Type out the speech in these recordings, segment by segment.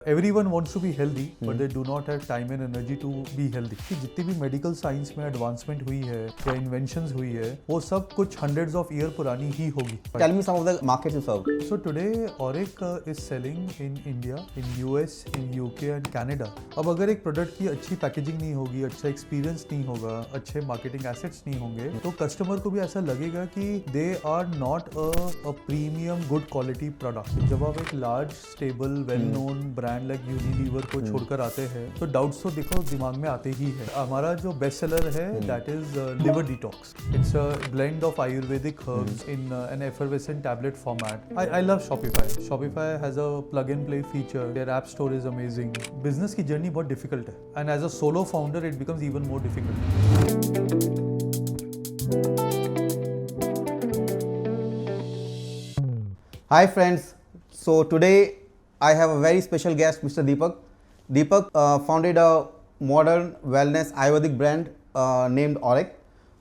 Everyone wants to be healthy, but they do not have time and energy to be healthy. कि जितनी भी medical science में advancement हुई है या इन्वेंशंस हुई है वो सब कुछ हंड्रेड्स ऑफ ईयर पुरानी ही होगी. Tell me some of the markets you serve. So today Auric is selling in India, in US, in UK and Canada. अब अगर एक प्रोडक्ट की अच्छी पैकेजिंग नहीं होगी, अच्छा एक्सपीरियंस नहीं होगा, अच्छे मार्केटिंग एसेट्स नहीं होंगे तो कस्टमर को भी ऐसा लगेगा कि they are not a premium good quality product. जब आप एक large stable well known brand like Unilever को छोड़कर आते हैं तो डाउट्स तो देखो दिमाग में आते ही है. हमारा जो बेस्ट सेलर है that is liver detox. It's a blend of Ayurvedic herbs in an effervescent tablet format. I love Shopify. Shopify has a plug and play feature. Their app store is amazing. Business की journey बहुत difficult है and as a solo founder it becomes even more difficult. Hi friends. So today I have a very special guest, Mr. Deepak. Deepak founded a modern wellness Ayurvedic brand named Auric.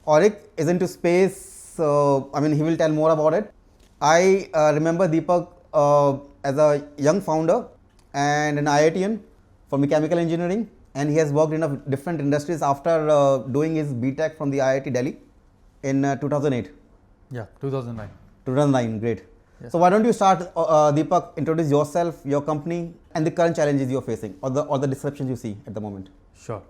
Auric is into space. He will tell more about it. I remember Deepak as a young founder and an IITian for mechanical engineering, and he has worked in different industries after doing his BTech from the IIT Delhi in 2008. Yeah, 2009. 2009, great. Yes. So why don't you start, Deepak, introduce yourself, your company, and the current challenges you're facing, or the disruptions you see at the moment. Sure.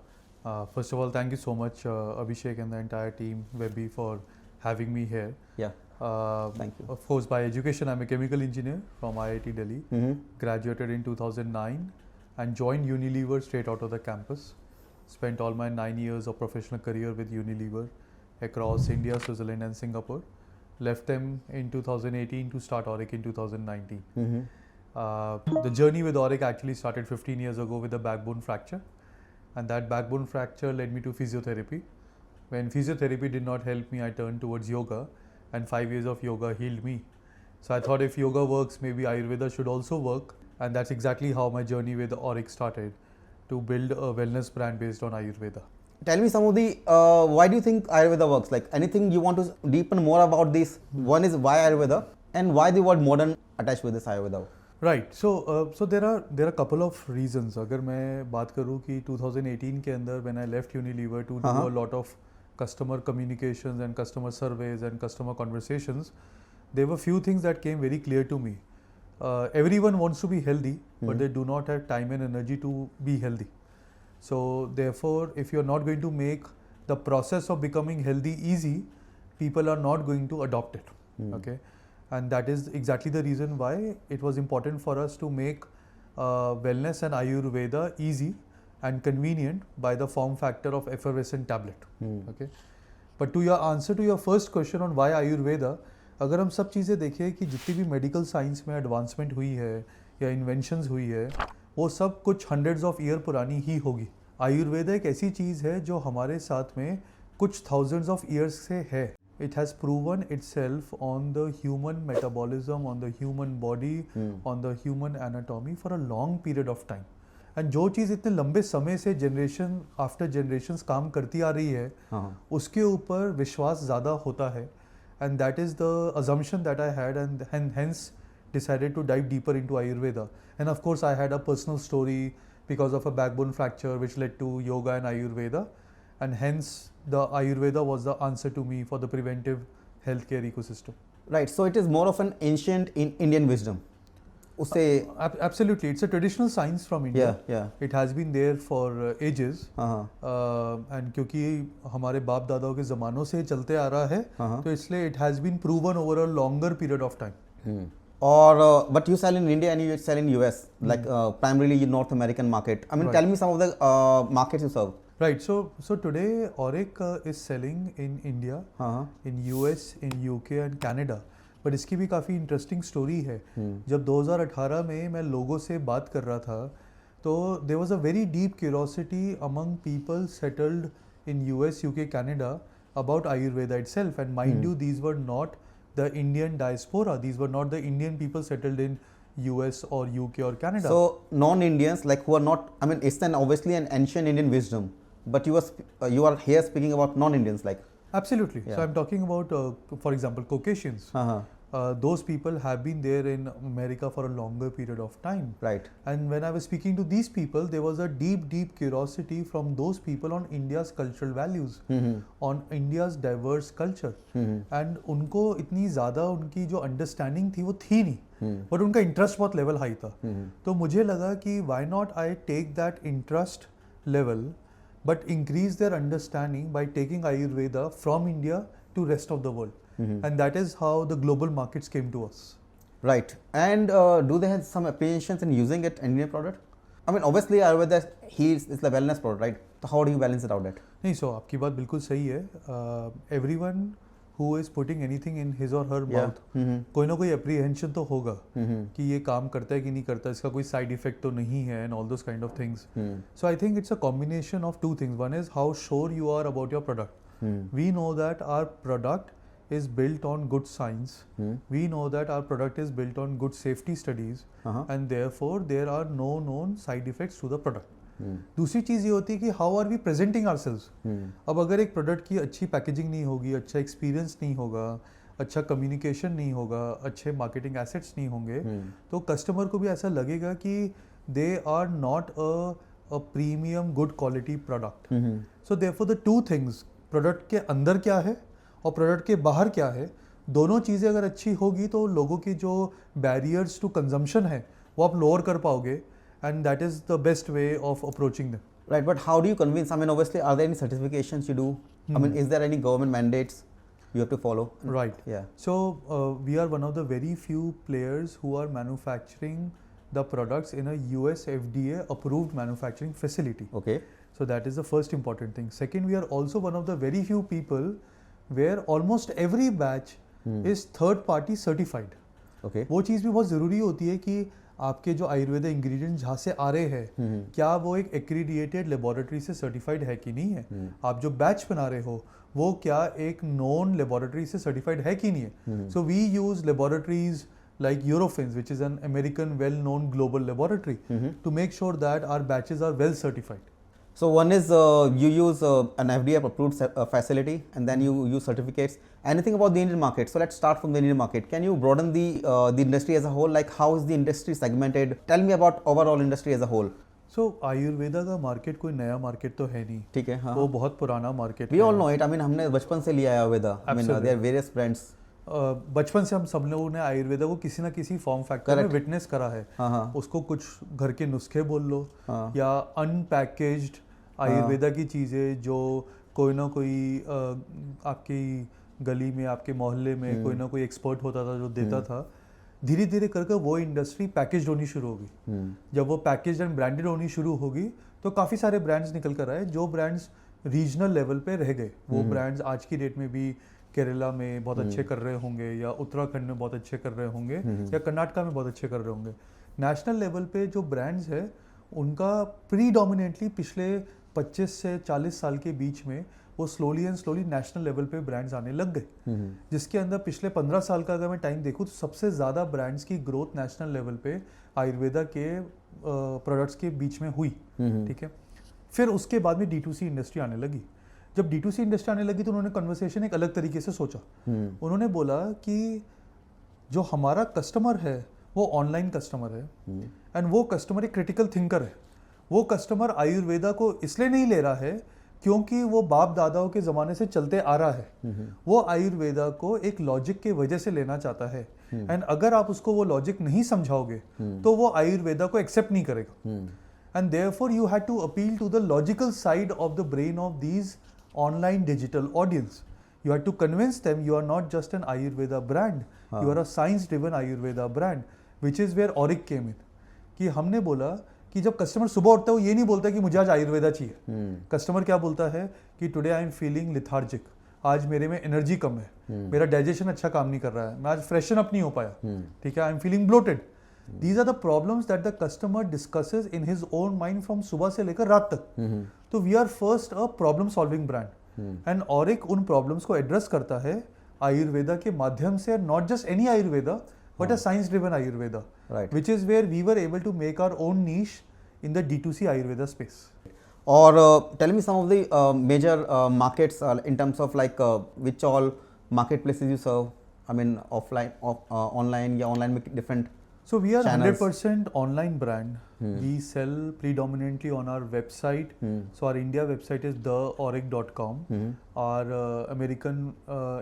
First of all, thank you so much, Abhishek and the entire team, Webby, for having me here. Yeah. Thank you. Of course, by education, I'm a chemical engineer from IIT Delhi. Mm-hmm. Graduated in 2009 and joined Unilever straight out of the campus. Spent all my 9 years of professional career with Unilever across India, Switzerland and Singapore. Left them in 2018 to start Auric in 2019. Mm-hmm. The journey with Auric actually started 15 years ago with a backbone fracture, and that backbone fracture led me to physiotherapy. When physiotherapy did not help me, I turned towards yoga, and 5 years of yoga healed me. So I thought if yoga works, maybe Ayurveda should also work, and that's exactly how my journey with Auric started, to build a wellness brand based on Ayurveda. Tell me some of the why do you think Ayurveda works? Like anything you want to deepen more about this? One is why Ayurveda, and why the word modern attached with this Ayurveda? Right. So there are a couple of reasons. अगर मैं बात करूँ कि 2018 के अंदर when I left Unilever to do a lot of customer communications and customer surveys and customer conversations, there were few things that came very clear to me. Everyone wants to be healthy, but they do not have time and energy to be healthy. So therefore, if you're not going to make the process of becoming healthy easy, people are not going to adopt it. Okay, and that is exactly the reason why it was important for us to make wellness and Ayurveda easy and convenient by the form factor of effervescent tablet. Okay, but to your answer to your first question on why Ayurveda, अगर हम सब चीज़ें देखें कि जितनी भी medical science में advancement हुई है या इन्वेंशंस हुई है वो सब कुछ हंड्रेड्स ऑफ ईयर पुरानी ही होगी. आयुर्वेदा एक ऐसी चीज़ है जो हमारे साथ में कुछ थाउजेंड्स ऑफ ईयर्स से है. It has proven itself on the human metabolism, on the human body, on the human anatomy for a long period of time. And जो चीज़ इतने लंबे समय से जनरेशन आफ्टर जनरेशंस काम करती आ रही है उसके ऊपर विश्वास ज़्यादा होता है. And that is the assumption that I had and hence decided to dive deeper into Ayurveda. And of course I had a personal story because of a backbone fracture which led to yoga and Ayurveda, and hence the Ayurveda was the answer to me for the preventive healthcare ecosystem. Right, so it is more of an ancient Indian wisdom. Absolutely, it's a traditional science from India. Yeah. It has been there for ages. And क्योंकि हमारे बाप दादाओं के ज़मानों से चलते आ रहा है तो इसलिए it has been proven over a longer period of time. Or but you sell in India and you sell in US, like primarily North American market. I mean, Right. tell me some of the markets you serve. Right. So today Auric is selling in India, in US, in UK and Canada. But इसकी भी काफ़ी interesting story है. जब 2018 में मैं लोगों से बात कर रहा था तो there was a very deep curiosity among people settled in US, UK, Canada about Ayurveda itself. And mind you, these were not the Indian diaspora. These were not the Indian people settled in US or UK or Canada. So non-Indians, like who are not, I mean, it's obviously an ancient Indian wisdom, but you are here speaking about non-Indians, like. Absolutely. Yeah. So I'm talking about, for example, Caucasians those people have been there in America for a longer period of time. Right. And when I was speaking to these people, there was a deep curiosity from those people on India's cultural values, on India's diverse culture. And उनको इतनी ज़्यादा उनकी जो understanding थी वो थी नहीं, but उनका इंटरेस्ट बहुत लेवल हाई था. तो मुझे लगा कि why not I take that interest level but increase their understanding by taking Ayurveda from India to rest of the world. And that is how the global markets came to us. Right. And do they have some apprehensions in using it in Indian product? I mean, obviously Ayurveda heals, it's the wellness product, right? So how do you balance it out? That नहीं, so आपकी बात बिल्कुल सही है. Everyone who is putting anything in his or her mouth, कोई ना कोई apprehension तो होगा कि ये काम करता है कि नहीं करता, इसका कोई side effect तो नहीं है, and all those kind of things. So I think it's a combination of two things. One is how sure you are about your product. We know that our product is built on good science. We know that our product is built on good safety studies, and therefore there are no known side effects to the product. दूसरी चीज़ ये होती है कि how are we presenting ourselves. अब अगर एक product की अच्छी पैकेजिंग नहीं होगी, अच्छा एक्सपीरियंस नहीं होगा, अच्छा कम्युनिकेशन नहीं होगा, अच्छे मार्केटिंग एसेट्स नहीं होंगे, तो कस्टमर को भी ऐसा लगेगा कि they are not a premium good quality product. So therefore the two things, product के अंदर क्या है और प्रोडक्ट के बाहर क्या है, दोनों चीज़ें अगर अच्छी होगी तो लोगों की जो बैरियर्स टू कंजम्पशन है वो आप लोअर कर पाओगे, and that is the best way of approaching them. Right, but how do you convince? I mean, obviously, are there any certifications you do? I mean, is there any government mandates you have to follow? Right. Yeah. So we are one of the very few players who are manufacturing the products in a US FDA approved manufacturing facility. Okay. So that is the first important thing. Second, we are also one of the very few people where almost every batch is third party certified. Okay. वो चीज़ भी बहुत ज़रूरी होती है कि आपके जो Ayurveda ingredients जहाँ से आ रहे हैं, क्या वो एक एक्रीडिएटेड लेबोरेटरी से सर्टिफाइड है कि नहीं है. आप जो बैच बना रहे हो वो क्या एक नॉन लेबोरेटरी से सर्टिफाइड है कि नहीं है. So we use laboratories like Eurofins, which is an American well-known global laboratory, to make sure that our batches are well certified. So one is you use an FDA approved facility, and then you use certificates. Anything about the Indian market? So let's start from the Indian market. Can you broaden the industry as a whole? Like how is the industry segmented? Tell me about overall industry as a whole. So Ayurveda का market कोई नया market तो है नहीं. ठीक है. हाँ. वो बहुत पुराना market. We all know it. I mean हमने बचपन से लिया है Ayurveda. I mean there are various brands. बचपन से हम सब लोगों ने आयुर्वेदा को किसी ना किसी फॉर्म फैक्टर में विटनेस करा है. उसको कुछ घर के नुस्खे बोल लो या अनपैकेज्ड आयुर्वेदा की चीज़ें जो कोई ना कोई आपकी गली में, आपके मोहल्ले में कोई ना कोई एक्सपर्ट होता था जो देता था. धीरे धीरे करके वो इंडस्ट्री पैकेज होनी शुरू होगी. जब वो पैकेज एंड ब्रांडेड होनी शुरू होगी तो काफ़ी सारे ब्रांड्स निकल कर आए. जो ब्रांड्स रीजनल लेवल पे रह गए वो ब्रांड्स आज की डेट में भी केरला में बहुत अच्छे कर रहे होंगे, या उत्तराखंड में बहुत अच्छे कर रहे होंगे, या कर्नाटका में बहुत अच्छे कर रहे होंगे. नेशनल लेवल पे जो ब्रांड्स है उनका प्रीडोमिनेटली पिछले 25 से 40 साल के बीच में वो slowly and slowly national level पे ब्रांड्स आने लग गए. जिसके अंदर पिछले 15 साल का अगर मैं टाइम देखूँ तो सबसे ज़्यादा ब्रांड्स की ग्रोथ नेशनल लेवल पे आयुर्वेदा के प्रोडक्ट्स के बीच में हुई. ठीक है. फिर उसके बाद में D2C इंडस्ट्री आने लगी. जब D2C इंडस्ट्री आने लगी तो उन्होंने कन्वर्सेशन एक अलग तरीके से सोचा. उन्होंने बोला कि जो हमारा कस्टमर है वो ऑनलाइन कस्टमर है, एंड वो कस्टमर एक क्रिटिकल थिंकर है. वो कस्टमर आयुर्वेदा को इसलिए नहीं ले रहा है क्योंकि वो बाप दादाओं के ज़माने से चलते आ रहा है. वो आयुर्वेदा को एक लॉजिक के वजह से लेना चाहता है, एंड अगर आप उसको वो लॉजिक नहीं समझाओगे तो वो आयुर्वेदा को एक्सेप्ट नहीं करेगा. And therefore you had to appeal to the logical side of the brain of these online digital audience. You had to convince them you are not just an Ayurveda brand, you are a science driven Ayurveda brand, which is where Auric came in. कि हमने बोला कि जब customer सुबह उठता है वो ये नहीं बोलता कि मुझे आज आयुर्वेदा चाहिए. कस्टमर क्या बोलता है कि today I am feeling lethargic, आज मेरे में एनर्जी कम है, मेरा डाइजेशन अच्छा काम नहीं कर रहा है, मैं आज फ्रेशन अप नहीं हो पाया. ठीक है. I am feeling bloated. These are the problems that the customer discusses in his own mind from सुबह से लेकर रात तक. तो we are first a problem solving brand, and Auric उन problems को address करता है आयुर्वेदा के माध्यम से, not just any Ayurveda but a science driven Ayurveda, right, which is where we were able to make our own niche in the D2C Ayurveda space. Or tell me some of the major markets in terms of like which all marketplaces you serve. I mean offline, online या online में different So we are channels? 100% online brand. We sell predominantly on our website. So our India website is theoric.com. Our American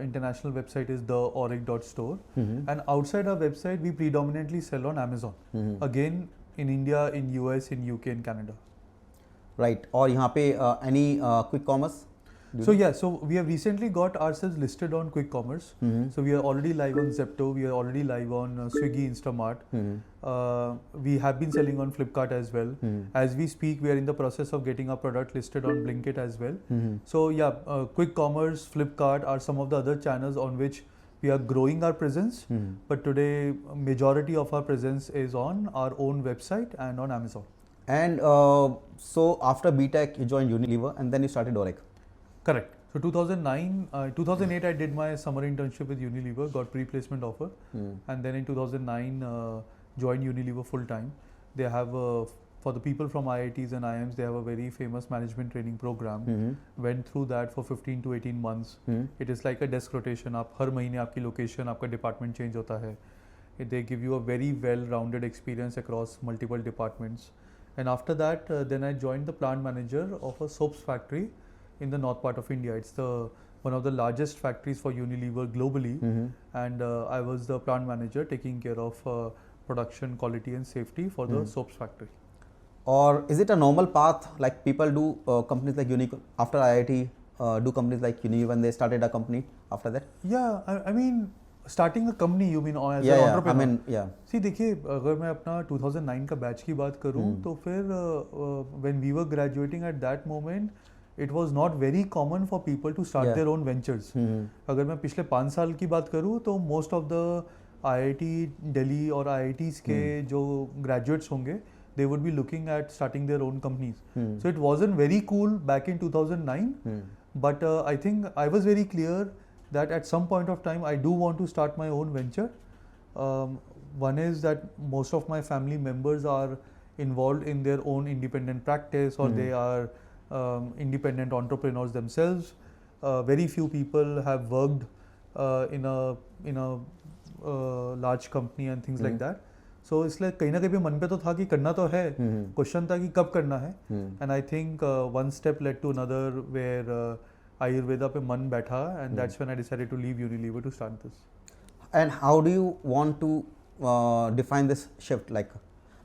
international website is theoric.store. And outside our website, we predominantly sell on Amazon. Again, in India, in US, in UK, in Canada. Right. और यहाँ पे any quick commerce? So yeah, so we have recently got ourselves listed on Quick Commerce. So we are already live on Zepto. We are already live on Swiggy, Instamart. We have been selling on Flipkart as well. As we speak, we are in the process of getting our product listed on Blinkit as well. So yeah, Quick Commerce, Flipkart are some of the other channels on which we are growing our presence. But today, majority of our presence is on our own website and on Amazon. And so after BTech, you joined Unilever and then you started Auric. Correct. So 2008 I did my summer internship with Unilever, got pre-placement offer, and then in 2009 joined Unilever full time. They have for the people from IITs and IIMs, they have a very famous management training program. Went through that for 15 to 18 months. It is like a desk rotation. आप हर महीने आपकी location, आपका department change होता है. They give you a very well-rounded experience across multiple departments. And after that, then I joined the plant manager of a soaps factory in the north part of India. It's one of the largest factories for Unilever globally, and I was the plant manager taking care of production, quality and safety for the soaps factory. Or is it a normal path like people do companies like Unilever after IIT, do companies like Unilever when they started a company after that? Yeah, I mean starting a company you mean as Yeah, an yeah, entrepreneur? I mean, yeah. See देखिए अगर मैं अपना 2009 का batch की बात करूँ तो फिर when we were graduating at that moment, it was not very common for people to start Yeah. their own ventures. अगर मैं पिछले 5 साल की बात करूँ तो most of the IIT Delhi और IITs के जो graduates होंगे, they would be looking at starting their own companies. So it wasn't very cool back in 2009, but I think I was very clear that at some point of time I do want to start my own venture. One is that most of my family members are involved in their own independent practice, or they are independent entrepreneurs themselves. Very few people have worked in a large company and things like that. So इसलिए कहीं ना कहीं भी मन पे तो था कि करना तो है, क्वेश्चन था कि कब करना है. And I think one step led to another where Ayurveda पे मन बैठा, and that's when I decided to leave Unilever to start this. And how do you want to define this shift? Like,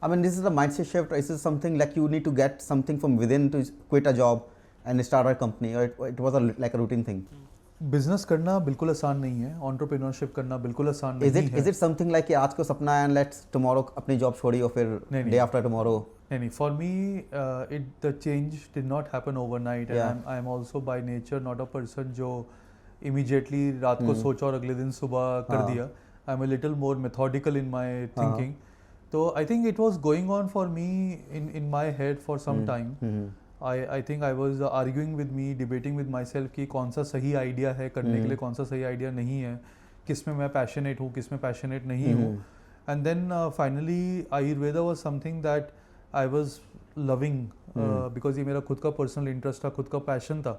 I mean, this is a mindset shift. Or is this something like you need to get something from within to quit a job and start a company, or it was like a routine thing? Business करना बिल्कुल आसान नहीं है, entrepreneurship करना बिल्कुल आसान नहीं है. Is it something like कि आज को सपना है and let's tomorrow अपनी जॉब छोड़ी और फिर नहीं, day after tomorrow? नहीं, for me the change did not happen overnight, and I am also by nature not a person जो immediately रात को सोचा और अगले दिन सुबह कर दिया. I am a little more methodical in my thinking. So I think it was going on for me in my head for some time. I think I was arguing with me, debating with myself कि कौन सा सही idea है करने के लिए, कौन सा सही आइडिया नहीं है, किस में मैं पैशनेट हूँ, किस में पैशनेट नहीं हूँ. And then finally Ayurveda was something that I was loving because ये मेरा खुद का personal interest था, खुद का passion था,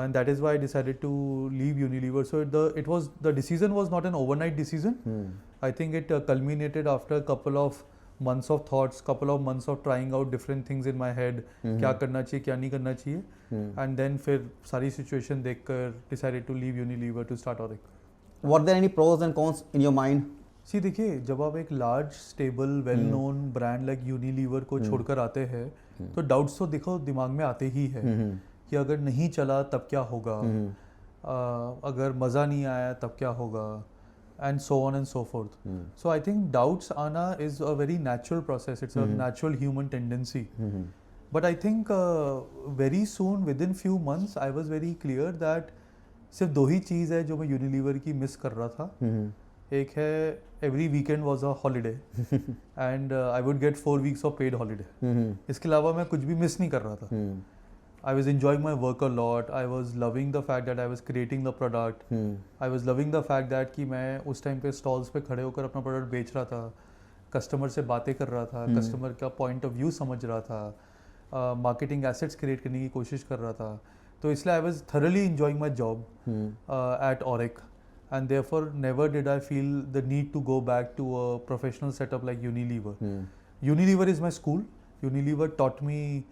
and that is why I decided to leave Unilever. So the decision was not an overnight decision. I think it culminated after a couple of months of thoughts, couple of months of trying out different things in my head, क्या करना चाहिए, क्या नहीं करना चाहिए, and then फिर सारी situation देखकर decided to leave Unilever to start Auric. Were there any pros and cons in your mind? See देखिए, जब आप एक large, stable, well-known brand like Unilever को छोड़कर आते हैं, तो doubts तो देखो दिमाग में आते ही है कि अगर नहीं चला तब क्या होगा, अगर मज़ा नहीं आया तब क्या होगा, and so on and so forth. So I think doubts आना is a very natural process. It's a natural human tendency. But I think very soon, within few months, I was very clear that सिर्फ दो ही चीज़ है जो मैं Unilever की miss कर रहा था. एक है every weekend was a holiday and I would get 4 weeks of paid holiday. इसके अलावा मैं कुछ भी मिस नहीं कर रहा था. I was enjoying my work a lot. I was loving the fact that I was creating the product. I was loving the fact that कि मैं उस टाइम पे स्टॉल्स पे खड़े होकर अपना प्रोडक्ट बेच रहा था, कस्टमर से बातें कर रहा था, कस्टमर का पॉइंट ऑफ व्यू समझ रहा था, मार्केटिंग एसेट्स क्रिएट करने की कोशिश कर रहा था. तो इसलिए I was thoroughly enjoying my job eight Auric. and therefore never did I feel the need to go back to a professional setup like Unilever. Unilever is my school. Unilever taught me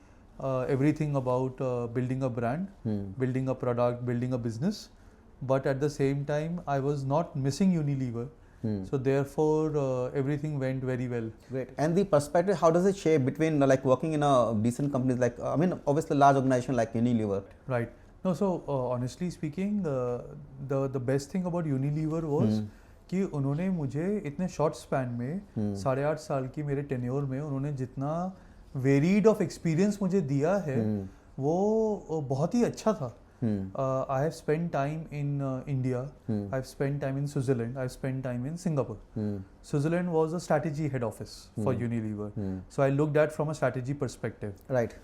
everything about building a brand, building a product, building a business. But at the same time, I was not missing Unilever. So therefore, everything went very well. Great. And the perspective, how does it shape between like working in a decent companies like, I mean, obviously large organization like Unilever? Right. No, so honestly speaking, the best thing about Unilever was कि उन्होंने मुझे इतने short span में 8.5 साल की मेरे tenure में उन्होंने जितना वेरीड ऑफ एक्सपीरियंस मुझे दिया है वो बहुत ही अच्छा था. I have spent time in India. I've spent time in Switzerland. I've spent time in Singapore. Switzerland was a strategy head office for Unilever. So I looked at from a strategy perspective. Right.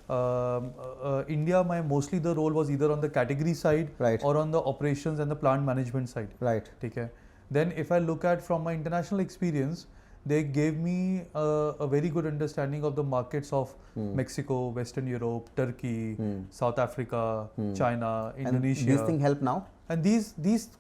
India, mostly the role was either on the category side Right. or on the operations and the plant management side. Right. Okay. Then if I look at from my international experience, they gave me a very good understanding of the markets of Mexico, Western Europe, Turkey, South Africa, China, Indonesia. And these things help now? And these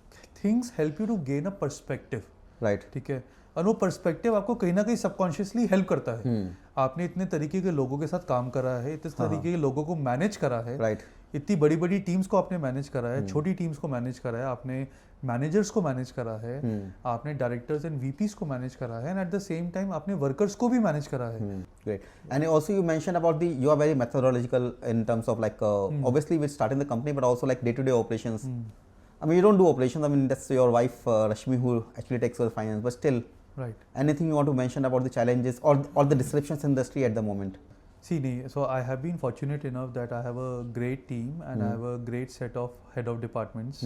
things help you to gain a perspective. Right. ठीक है. और वो perspective आपको कहीं ना कहीं subconsciously help करता है. आपने इतने तरीके के लोगों के साथ काम करा है, इतने तरीके के लोगों को मैनेज करा है, Right. इतनी बड़ी बड़ी टीम्स को आपने मैनेज करा है, छोटी टीम्स को मैनेज करा है, आपने मैनेजर्स को मैनेज करा है, आपने डायरेक्टर्स एंड वीपीस को मैनेज करा है, and at the same time आपने वर्कर्स को भी मैनेज करा है. Great. And also you mentioned about you are very methodological in terms of like obviously with starting the company, but also like day-to-day operations. I mean, you don't do operations. I mean, that's your wife Rashmi who actually takes over finance, but still. Right. Anything you want to mention about the challenges or the disruptions in the industry at the moment? See, so I have been fortunate enough that I have a great team and I have a great set of head of departments.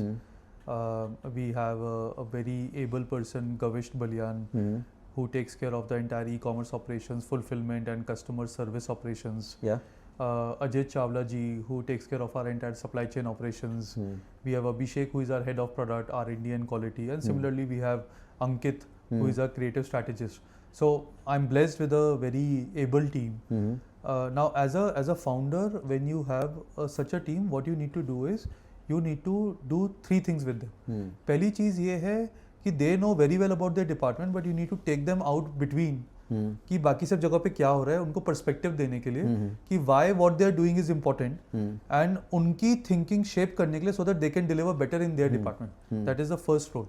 We have a very able person, Gavish Balyan, who takes care of the entire e-commerce operations, fulfillment and customer service operations. Yeah. Ajit Chawla ji, who takes care of our entire supply chain operations. We have Abhishek, who is our head of product, R&D and quality. And similarly, we have Ankit, who is our creative strategist. So I'm blessed with a very able team. Now, as a founder, when you have such a team, what you need to do is you need to do 3 things with them. पहली चीज़ ये है कि they know very well about their department, but you need to take them out between. कि बाकी सब जगह पे क्या हो रहा है उनको पर्सपेक्टिव देने के लिए कि why what they are doing is important and उनकी thinking shape करने के लिए so that they can deliver better in their department. That is the first role.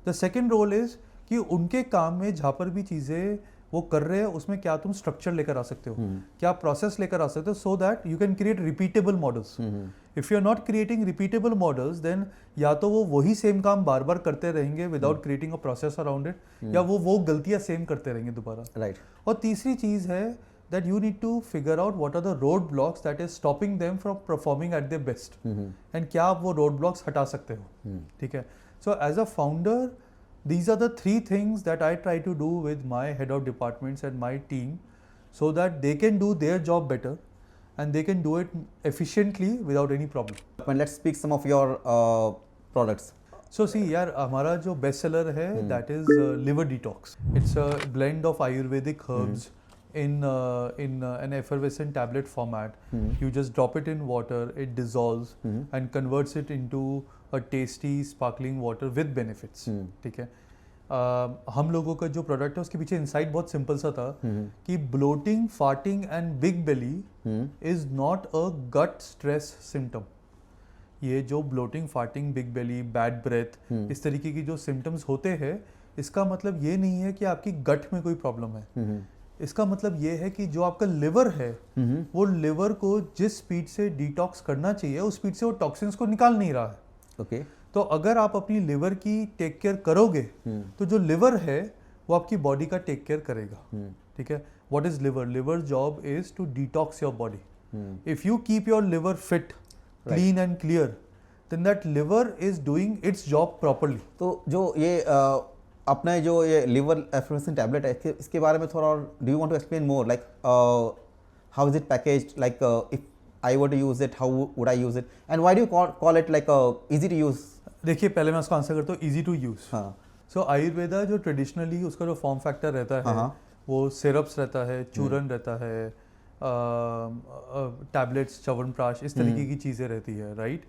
The second role is कि उनके काम में जहाँ पर भी चीज़ें वो कर रहे हैं उसमें क्या तुम स्ट्रक्चर लेकर आ सकते हो, क्या प्रोसेस लेकर आ सकते हो, so that you can create repeatable models. If you are not creating repeatable models then या तो वो वही सेम काम बार बार करते रहेंगे without creating a process around it, या वो गलतियां सेम करते रहेंगे दोबारा. Right. और तीसरी चीज़ है that you need to figure out what are the roadblocks that is stopping them from performing at their best. And क्या आप वो roadblocks हटा सकते हो. ठीक है. So as a founder, these are the 3 things that I try to do with my head of departments and my team so that they can do their job better and they can do it efficiently without any problem. And let's speak some of your products. So see यार हमारा जो best seller है that is liver detox. It's a blend of Ayurvedic herbs in an effervescent tablet format. You just drop it in water, it dissolves and converts it into a tasty sparkling water with benefits. ठीक है. हम लोगों का जो product है उसके पीछे insight बहुत सिंपल सा था कि bloating, farting and big belly is not a gut stress symptom. ये जो bloating, farting, big belly, bad breath, इस तरीके की जो सिम्टम्स होते हैं, इसका मतलब ये नहीं है कि आपकी गट में कोई प्रॉब्लम है. इसका मतलब ये है कि जो आपका लिवर है वो लिवर को जिस स्पीड से डिटॉक्स करना चाहिए उस स्पीड से वो टॉक्सिन्स को निकाल नहीं रहा है. Okay. तो अगर आप अपनी लिवर की टेक केयर करोगे तो जो लिवर है वो आपकी बॉडी का टेक केयर करेगा. ठीक है. What is liver? Liver job is to detox your body. If you keep your liver fit, clean and clear, then that liver is doing its job properly. तो जो ये अपना जो ये लिवर एफरेंसिन टैबलेट है इसके बारे में थोड़ा और do you want to explain more, like how is it packaged, like if I were to use it, how would I use it, and why do you call it like easy to use? देखिए पहले मैं उसका answer करता हूँ easy to use. हाँ. So Ayurveda जो traditionally उसका जो फॉर्म फैक्टर रहता है वो सिरप्स रहता है, चूरन रहता है, टैबलेट्स, च्यवनप्राश, इस तरीके की चीज़ें रहती है, right.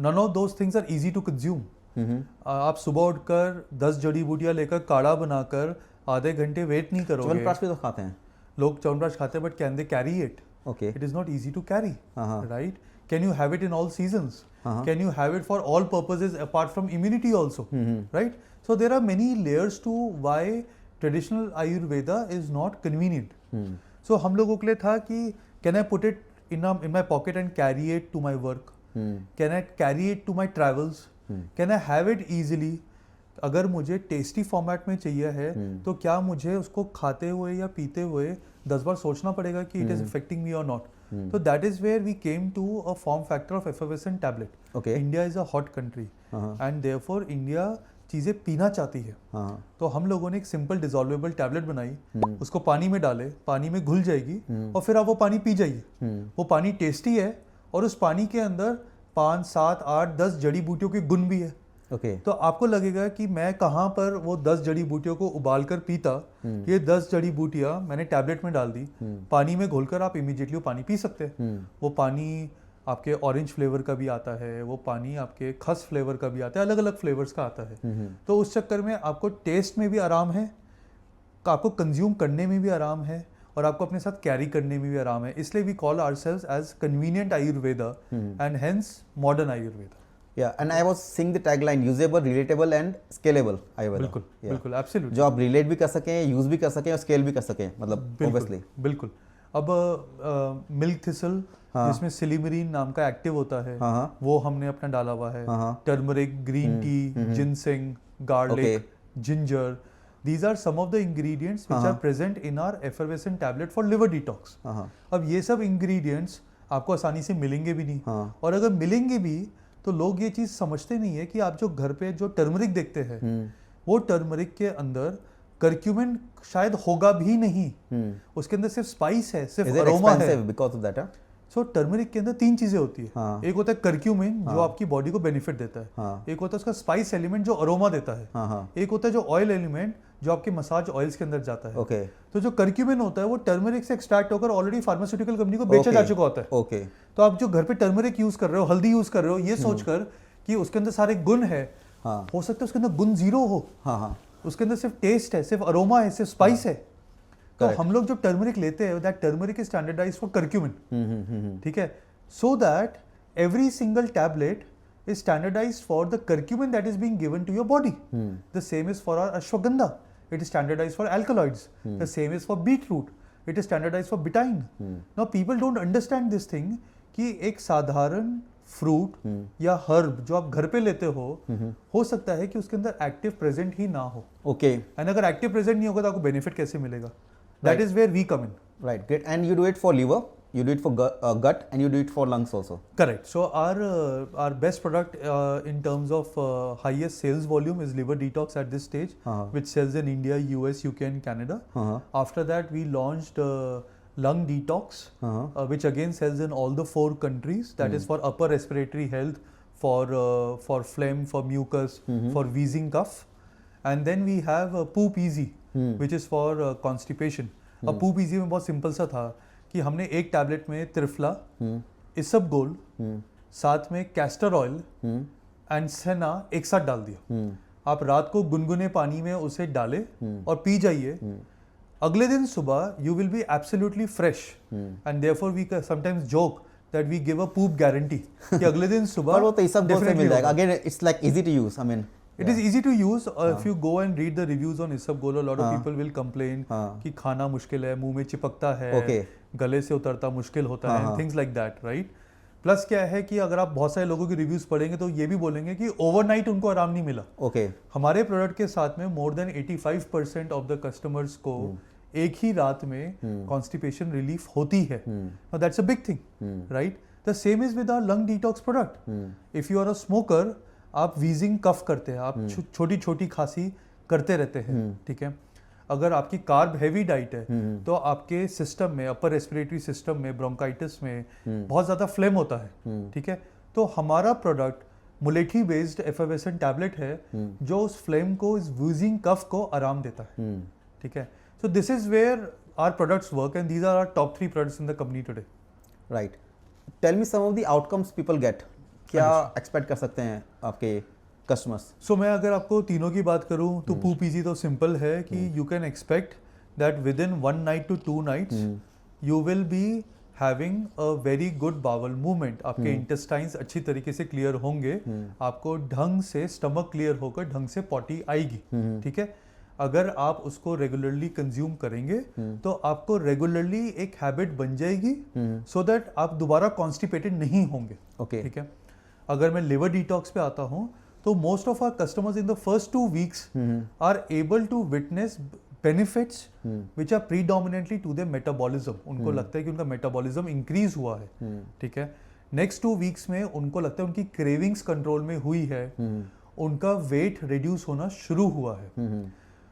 None of those things are easy to consume. आप सुबह उठकर 10 जड़ी बूटियां लेकर काढ़ा बनाकर आधे घंटे वेट नहीं करोगे। च्यवनप्राश भी तो खाते हैं लोग च्यवनप्राश खाते हैं, but can they carry it? Okay It is not easy to carry, Uh-huh. right? Can you have it in all seasons? Uh-huh. Can you have it for all purposes apart from immunity also, right? So there are many layers to why traditional Ayurveda is not convenient. So हम लोगों के लिए था कि can I put it in my pocket and carry it to my work? Can I carry it to my travels? Can I have it easily? अगर मुझे tasty format में चाहिए है तो क्या मुझे उसको खाते हुए या पीते हुए 10 बार सोचना पड़ेगा कि इट इज अफेक्टिंग मी और नॉट? तो that is where we came to a form factor of effervescent tablet. Okay. India is a hot country and therefore India चीजें पीना चाहती है. तो हम लोगों ने एक सिंपल डिसॉल्वेबल टैबलेट बनाई, उसको पानी में डाले, पानी में घुल जाएगी और फिर आप वो पानी पी जाइए. वो पानी टेस्टी है और उस पानी के अंदर 5, 7, 8, 10 जड़ी बूटियों के गुण भी है. ओके तो आपको लगेगा कि मैं कहाँ पर वो 10 जड़ी बूटियों को उबाल कर पीता. ये 10 जड़ी बूटियां मैंने टैबलेट में डाल दी, पानी में घोलकर आप इमीडिएटली वो पानी पी सकते हैं. वो पानी आपके ऑरेंज फ्लेवर का भी आता है, वो पानी आपके खस फ्लेवर का भी आता है, अलग अलग फ्लेवर्स का आता है. तो उस चक्कर में आपको टेस्ट में भी आराम है, आपको कंज्यूम करने में भी आराम है और आपको अपने साथ कैरी करने में भी आराम है. इसलिए we call ourselves as convenient Ayurveda and hence modern Ayurveda. या and I was seeing the tagline usable, relatable and scalable Ayurveda. बिल्कुल बिल्कुल एब्सोल्युटली. जो आप रिलेट भी कर सकें, यूज भी कर सकें और स्केल भी कर सकें, मतलब ऑब्वियसली. बिल्कुल. अब मिल्क थिसल जिसमें सिलिमरीन नाम का एक्टिव होता है, वो हमने अपना डाला हुआ है. Turmeric, green tea, ginseng, garlic, ginger, these are some of the ingredients which are present in our effervescent tablet for liver detox. अब ये सब ingredients आपको आसानी से मिलेंगे भी नहीं. और अगर मिलेंगे भी तो लोग ये चीज समझते नहीं है कि आप जो घर पे जो टर्मरिक देखते हैं वो टर्मरिक के अंदर कर्क्यूमिन शायद होगा भी नहीं. उसके अंदर सिर्फ स्पाइस है, सिर्फ अरोमा है. Because of that. So turmeric के अंदर 3 चीजें होती है. एक होता है कर्क्यूमिन जो आपकी बॉडी को बेनिफिट देता है. एक होता है उसका स्पाइस एलिमेंट जो अरोमा देता है. एक होता है जो ऑयल एलिमेंट जो आपके मसाज ऑयल्स के अंदर जाता है. ओके. तो जो कर्क्यूमिन होता है वो टर्मरिक से एक्सट्रैक्ट होकर ऑलरेडी फार्मास्यूटिकल कंपनी को बेचा जा चुका होता है. ओके. तो आप जो घर पे टर्मरिक यूज कर रहे हो, हल्दी यूज कर रहे हो, ये सोचकर कि उसके अंदर सारे गुण है, हो सकता है उसके अंदर गुण 0 हो. उसके अंदर सिर्फ टेस्ट है, सिर्फ अरोमा है, सिर्फ स्पाइस है. तो हम लोग जो टर्मरिक लेते हैं that turmeric is standardized for curcumin. ठीक है. So that every single tablet is standardized for the curcumin that is being given to your body. The same is for our ashwagandha. It is standardized for alkaloids. The same is for beetroot. It is standardized for betaine. Now people don't understand this thing कि एक साधारण fruit या herb जो आप घर पे लेते हो सकता है कि उसके अंदर एक्टिव प्रेजेंट ही ना हो. ओके. एंड अगर एक्टिव प्रेजेंट नहीं होगा तो आपको बेनिफिट कैसे मिलेगा? That is where we come in. Right. Great. And you do it for liver, you do it for gut, and you do it for lungs also. Correct. So our best product in terms of highest sales volume is liver detox at this stage, which sells in India, US, UK, and Canada. After that, we launched lung detox, which again sells in all the 4 countries. That is for upper respiratory health, for phlegm, for mucus, for wheezing cough. And then we have poop easy, which is for constipation. अब poop easy में बहुत simple सा था कि हमने एक tablet में त्रिफला, इसबगोल, साथ में कैस्टर ऑयल एंड सेना एक साथ डाल दिया. आप रात को गुनगुने पानी में उसे डालें और पी जाइए. अगले दिन सुबह you will be absolutely fresh. And therefore we sometimes joke that we give a poop guarantee कि अगले दिन सुबह पर वो तो इसबगोल से मिल जाएगा. Again, it's like easy to use. I mean, it is easy to use. If you go and read the reviews on isabgol, a lot of people will complain कि खाना मुश्किल है, मुंह में चिपकता है, गले से उतरता मुश्किल होता है, things like that, right? Plus क्या है कि अगर आप बहुत सारे लोगों के रिव्यूज पढ़ेंगे तो ये भी बोलेंगे कि ओवरनाइट उनको आराम नहीं मिला. हमारे प्रोडक्ट के साथ में more than 85% of the customers को एक ही रात में कॉन्स्टिपेशन रिलीफ होती है. That's a big thing, right? The same is with our lung detox product. If you are a smoker, आप वीजिंग कफ करते हैं, आप छोटी छोटी खांसी करते रहते हैं, ठीक है. अगर आपकी कार्ब हैवी डाइट है तो आपके सिस्टम में, अपर रेस्पिरेटरी सिस्टम में, ब्रोंकाइटिस में बहुत ज्यादा फ्लेम होता है, ठीक है. तो हमारा प्रोडक्ट मुलेठी बेस्ड एफर्वेसेंट टैबलेट है जो उस फ्लेम को, इस वूजिंग कफ को आराम देता है, ठीक है. So this is where our products work, and these are our top 3 products in the company today. Right. Tell me some of the outcomes people get. क्या expect कर सकते हैं आपके customers? सो मैं अगर आपको तीनों की बात करूं तो पूप इजी तो सिंपल है कि you can expect that within 1 night to 2 nights you will be having a very good bowel movement. आपके इंटेस्टाइन्स अच्छी तरीके से क्लियर होंगे, आपको ढंग से स्टमक क्लियर होकर ढंग से पॉटी आएगी. ठीक है, अगर आप उसको रेगुलरली कंज्यूम करेंगे तो आपको रेगुलरली एक हैबिट बन जाएगी सो दैट आप दोबारा कॉन्स्टिपेटेड नहीं होंगे. Okay. ठीक है, अगर मैं लिवर डिटॉक्स पे आता हूँ तो most of our customers in the first 2 weeks are able to witness benefits which are predominantly to the metabolism. उनको लगता है कि उनका मेटाबॉलिज्म इंक्रीज हुआ है. ठीक है, नेक्स्ट 2 वीक्स में उनको लगता है उनकी क्रेविंग्स कंट्रोल में हुई है, उनका वेट रिड्यूस होना शुरू हुआ है.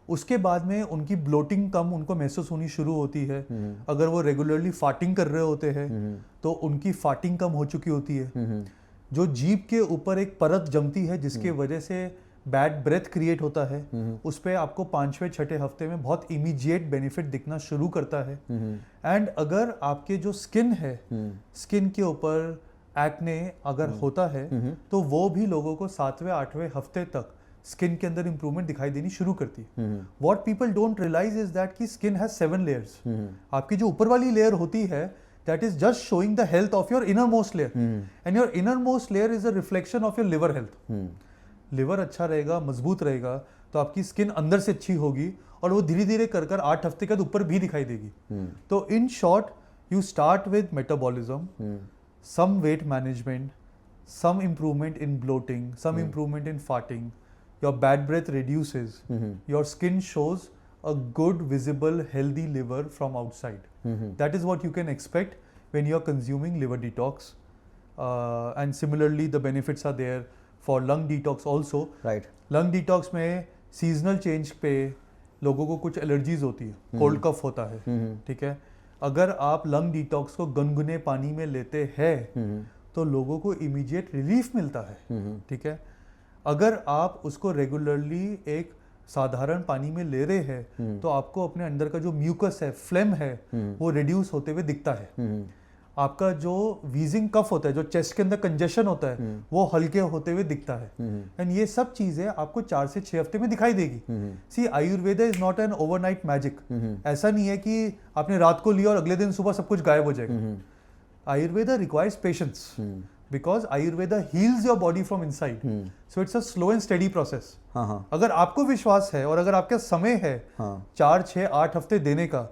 उसके बाद में उनकी ब्लोटिंग कम उनको महसूस होनी शुरू होती है. अगर वो रेगुलरली फार्टिंग कर रहे होते हैं तो उनकी फार्टिंग कम हो चुकी होती है. जो जीभ के ऊपर एक परत जमती है जिसके वजह से बैड ब्रेथ क्रिएट होता है, उस पर आपको 5वें 6ठे हफ्ते में बहुत इमीडिएट बेनिफिट दिखना शुरू करता है. एंड अगर आपके जो स्किन है, स्किन के ऊपर एक्ने अगर होता है तो वो भी लोगों को 7वें 8वें हफ्ते तक स्किन के अंदर इंप्रूवमेंट दिखाई देनी शुरू करती है. What people don't realize is that कि स्किन हैज 7 लेयर्स. आपकी जो ऊपर वाली लेयर होती है that is just showing the health of your inner most layer, and your inner most layer is a reflection of your liver health. Liver अच्छा रहेगा, मजबूत रहेगा तो आपकी स्किन अंदर से अच्छी होगी और वो धीरे धीरे कर 8 हफ्ते के बाद ऊपर भी दिखाई देगी. तो in short you start with metabolism, some weight management, some improvement in bloating, some improvement in farting, your bad breath reduces, your skin shows a good, visible, healthy liver from outside. That is what you can expect when you are consuming liver detox. And similarly, the benefits are there for lung detox also. Right. Lung detox में seasonal change पे लोगों को कुछ allergies होती है, cold कफ होता है. ठीक है, अगर आप लंग डिटॉक्स को गुनगुने पानी में लेते हैं तो लोगों को इमीडिएट रिलीफ मिलता है. ठीक है, अगर आप उसको रेगुलरली एक साधारण पानी में ले रहे हैं तो आपको अपने अंदर का जो म्यूकस है, फ्लेम है, वो रिड्यूस होते हुए दिखता है. आपका जो वीजिंग कफ होता है, जो चेस्ट के अंदर कंजेशन होता है, वो हल्के होते हुए दिखता है. एंड ये सब चीजें आपको 4 से 6 हफ्ते में दिखाई देगी. See, Ayurveda is not an overnight magic. ऐसा नहीं है कि आपने रात को लिया और अगले दिन सुबह सब कुछ गायब हो जाएगा. Ayurveda requires patience because Ayurveda heals your body from inside. So it's a slow and steady process. अगर आपको विश्वास है और अगर आपका समय है 4, 6, 8 हफ्ते देने का,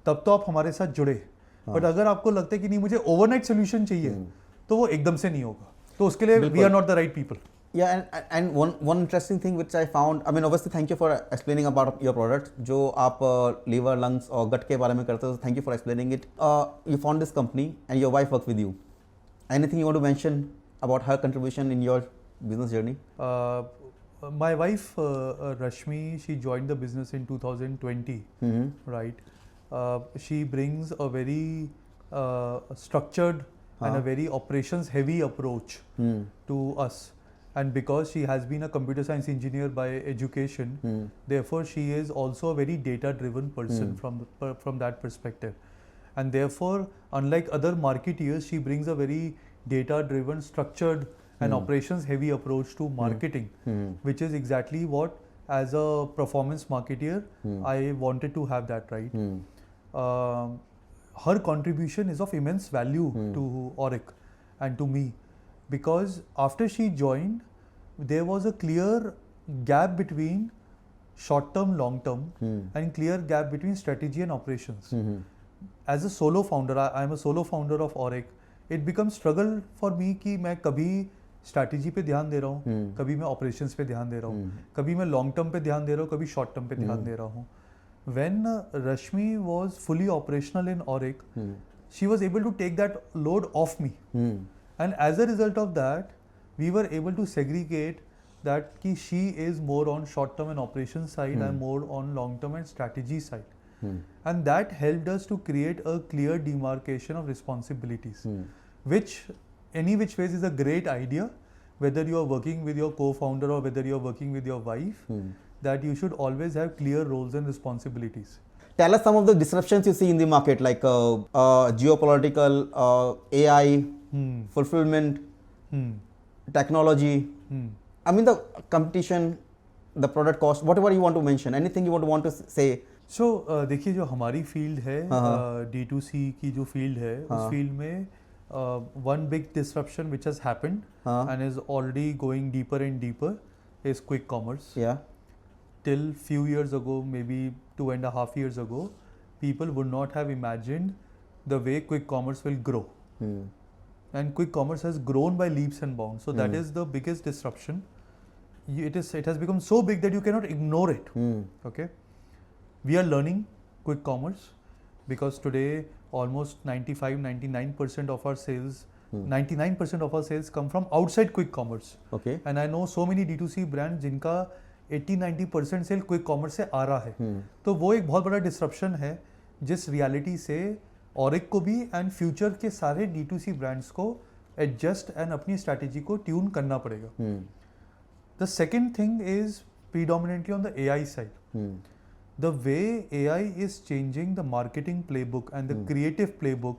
तब तो आप हमारे साथ जुड़े. बट अगर आपको लगता है कि नहीं मुझे ओवरनाइट सोल्यूशन चाहिए तो वो एकदम से नहीं होगा. तो उसके लिए we are not the right people. Yeah, and one interesting thing which I found, I mean obviously thank you for explaining about your product. जो आप liver, lungs और gut के बारे में करते हो, thank you for explaining it. You found this company and your wife works with you. Anything you want to mention about her contribution in your business journey? My wife Rashmi, she joined the business in 2020, right? She brings a very structured and a very operations heavy approach to us. And because she has been a computer science engineer by education, therefore she is also a very data driven person from that perspective. And therefore, unlike other marketeers, she brings a very data driven, structured and operations heavy approach to marketing, which is exactly what, as a performance marketeer, I wanted to have that, right? Her contribution is of immense value to Auric and to me. Because after she joined, there was a clear gap between short term, long term, and clear gap between strategy and operations. As a solo founder, I am a solo founder of Auric. It becomes struggle for me कि मैं कभी strategy पे ध्यान दे रहा हूँ, कभी मैं operations पे ध्यान दे रहा हूँ, कभी मैं long term पे ध्यान दे रहा हूँ, कभी short term पे ध्यान दे रहा हूँ. When Rashmi was fully operational in Auric, she was able to take that load off me. And as a result of that, we were able to segregate that ki she is more on short term and operations side, I'm more on long term and strategy side. And that helped us to create a clear demarcation of responsibilities, which any which ways is a great idea, whether you are working with your co-founder or whether you are working with your wife, that you should always have clear roles and responsibilities. Tell us some of the disruptions you see in the market, like geopolitical, AI, fulfillment, technology. I mean the competition, the product cost, whatever you want to mention, anything you want to say. सो देखिए जो हमारी field है हाँ। D2C की जो field है हाँ। उस फील्ड में one big disruption which has happened हाँ। And is already going deeper and deeper is quick commerce. Yeah. Till few years ago, maybe 2.5 years ago, people would not have imagined the way quick commerce will grow. Hmm. And quick commerce has grown by leaps and bounds. So that Hmm. is the biggest disruption. It has become so big that you cannot ignore it. Hmm. Okay, we are learning quick commerce because today almost 95-99% of our sales, 99% of our sales come from outside quick commerce. Okay. And I know so many D2C brands जिनका 80-90% cell quick commerce से आ रहा है. तो वो एक बहुत बड़ा disruption है जिस रियलिटी से ऑरिक को भी एंड फ्यूचर के सारे D2C ब्रांड्स को एडजस्ट एंड अपनी स्ट्रैटेजी को ट्यून करना पड़ेगा. The second thing is predominantly on the AI side. The way AI is changing the marketing playbook and the creative playbook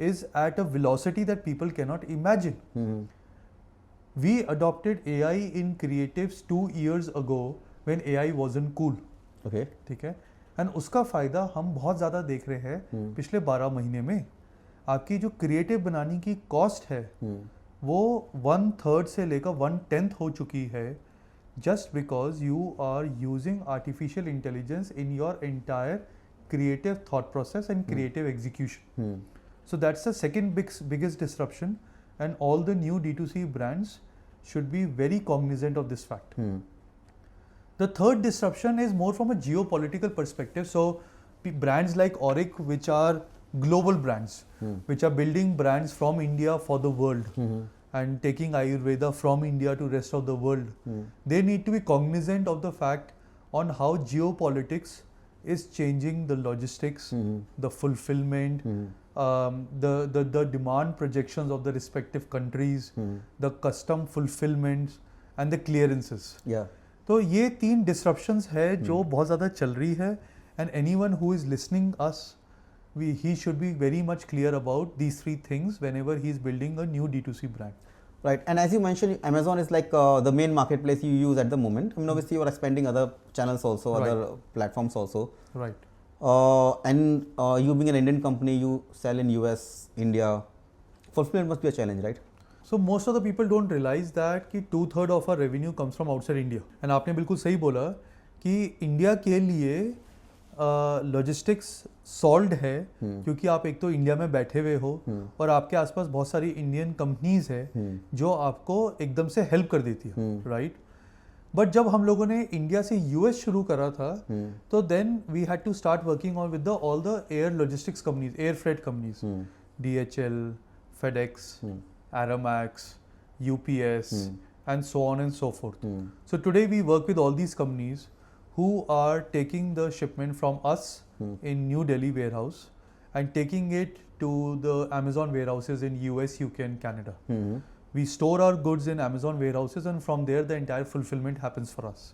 is at a velocity that people cannot imagine. We adopted AI in creatives 2 years ago when AI wasn't cool. Okay. ठीक है. And उसका फ़ायदा हम बहुत ज़्यादा देख रहे हैं पिछले 12 महीने में. आपकी जो क्रिएटिव बनाने की कॉस्ट है वो 1/3 से लेकर 1/10 हो चुकी है just because you are using artificial intelligence in your entire creative thought process and creative execution. So that's the second biggest disruption, and all the new D2C brands should be very cognizant of this fact. The third disruption is more from a geopolitical perspective. So brands like Auric, which are global brands, which are building brands from India for the world, and taking Ayurveda from India to rest of the world, they need to be cognizant of the fact on how geopolitics is changing the logistics, the fulfillment, the demand projections of the respective countries, the custom fulfillments and the clearances. Yeah. तो ये 3 disruptions है जो बहुत ज़्यादा चल रही है, and anyone who is listening us, he should be very much clear about these 3 things whenever he is building a new D2C brand. Right, and as you mentioned, Amazon is like the main marketplace you use at the moment. I mean, obviously you are expanding other channels also, Right. other platforms also. Right. And you being an Indian company, you sell in US, India. Fulfillment must be a challenge, right? So most of the people don't realize that कि 2/3 of our revenue comes from outside India. And आपने बिल्कुल सही बोला कि India के लिए logistics solve है क्योंकि आप एक तो इंडिया में बैठे हुए हो और आपके आसपास बहुत सारी इंडियन कंपनीज है जो आपको एकदम से हेल्प कर देती है, राइट. बट जब हम लोगों ने इंडिया से यूएस शुरू करा था तो then we had to start working on with all the air logistics companies, air freight companies, DHL, FedEx, Aramax, UPS, and so on and so forth. So today we work with all these companies who are taking the shipment from us in New Delhi warehouse and taking it to the Amazon warehouses in US, UK and Canada. We store our goods in Amazon warehouses and from there the entire fulfillment happens for us.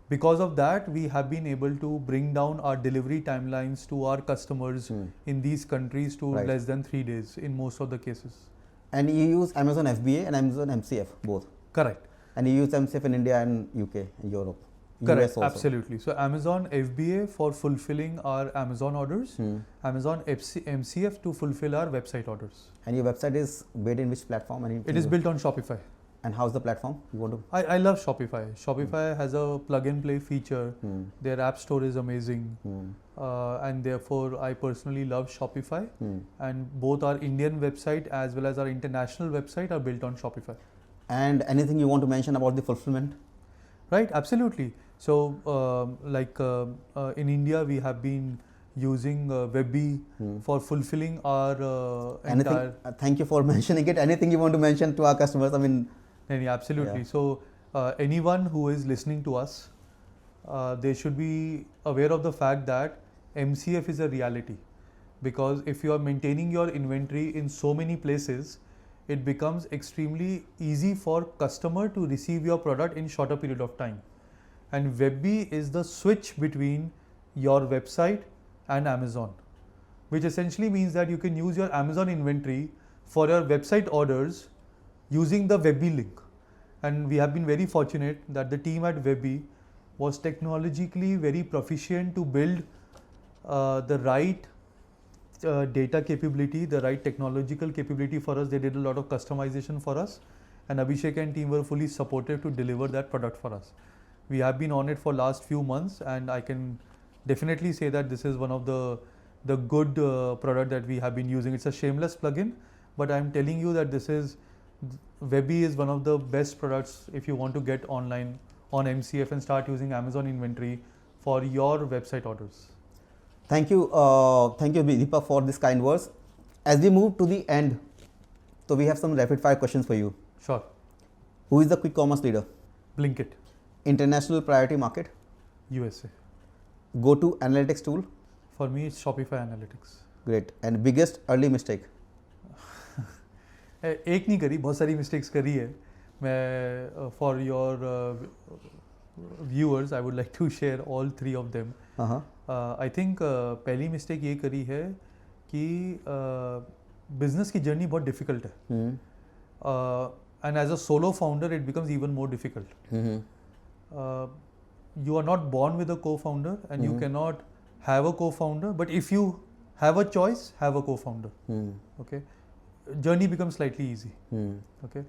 Because of that, we have been able to bring down our delivery timelines to our customers in these countries to Right. less than 3 days in most of the cases. And you use Amazon FBA and Amazon MCF both. Correct. And you use MCF in India and UK and Europe. Correct, US also. absolutely. So Amazon FBA for fulfilling our Amazon orders, Amazon MCF to fulfill our website orders. And your website is built in which platform? It is built on Shopify. And how's the platform you want to? I love Shopify. Shopify has a plug and play feature. Their app store is amazing. And therefore I personally love Shopify. And both our Indian website as well as our international website are built on Shopify. And anything you want to mention about the fulfillment? Right, absolutely. So in India we have been using Webby for fulfilling our Anything? entire. Thank you for mentioning it. Anything you want to mention to our customers? I mean, Absolutely. Yeah. So anyone who is listening to us, they should be aware of the fact that MCF is a reality, because if you are maintaining your inventory in so many places, it becomes extremely easy for customer to receive your product in shorter period of time. And Webby is the switch between your website and Amazon, which essentially means that you can use your Amazon inventory for your website orders using the Webby link. and we have been very fortunate that the team at Webby was technologically very proficient to build the right data capability, the right technological capability for us. They did a lot of customization for us, and Abhishek and team were fully supportive to deliver that product for us. We have been on it for last few months, and I can definitely say that this is one of the good product that we have been using. It's a shameless plugin, but I'm telling you that this is Webby is one of the best products if you want to get online on MCF and start using Amazon inventory for your website orders. Thank you, Deepak, for this kind words. As we move to the end, so we have some rapid fire questions for you. Sure. Who is the quick commerce leader? Blinkit, International priority market? USA. Go-to analytics tool? For me, it's Shopify Analytics. Great. And biggest early mistake? एक नहीं करी, बहुत सारी mistakes करी है. मैं for your viewers I would like to share all 3 of them. I think पहली mistake ये करी है कि बिजनेस की जर्नी बहुत डिफिकल्ट है, and as a solo founder it becomes even more difficult. You are not born with a co-founder, and you cannot have a co-founder, but if you have a choice, have a co-founder. Okay, journey becomes slightly easy. Okay,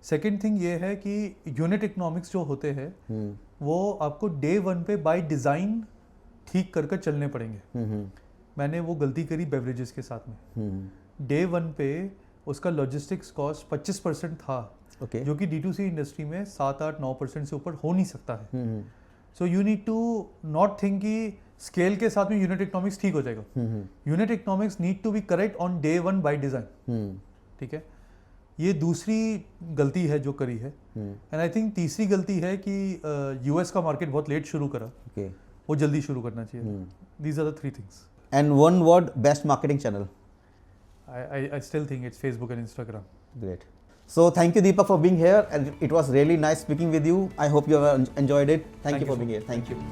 second thing ये है कि unit economics जो होते हैं वो आपको day 1 पे by design ठीक कर कर चलने पड़ेंगे. मैंने वो गलती करी बेवरेजेस के साथ में. डे 1 पे उसका लॉजिस्टिक्स कॉस्ट 25% था, जो कि D2C इंडस्ट्री में 7-8-9% से ऊपर हो नहीं सकता है. So you need to not think कि स्केल के साथ में यूनिट इकोनॉमिक्स ठीक हो जाएगा. Unit economics need to be correct on day 1 by design. ठीक है, ये दूसरी गलती है जो करी है. एंड आई थिंक तीसरी गलती है कि यूएस का मार्केट बहुत लेट शुरू करा. वो जल्दी शुरू करना चाहिए. These are the 3 things. And one word best marketing channel? I still think it's Facebook and Instagram. Great. So thank you, Deepak, for being here, and it was really nice speaking with you. I hope you have enjoyed it. Thank you for being here. Thank you.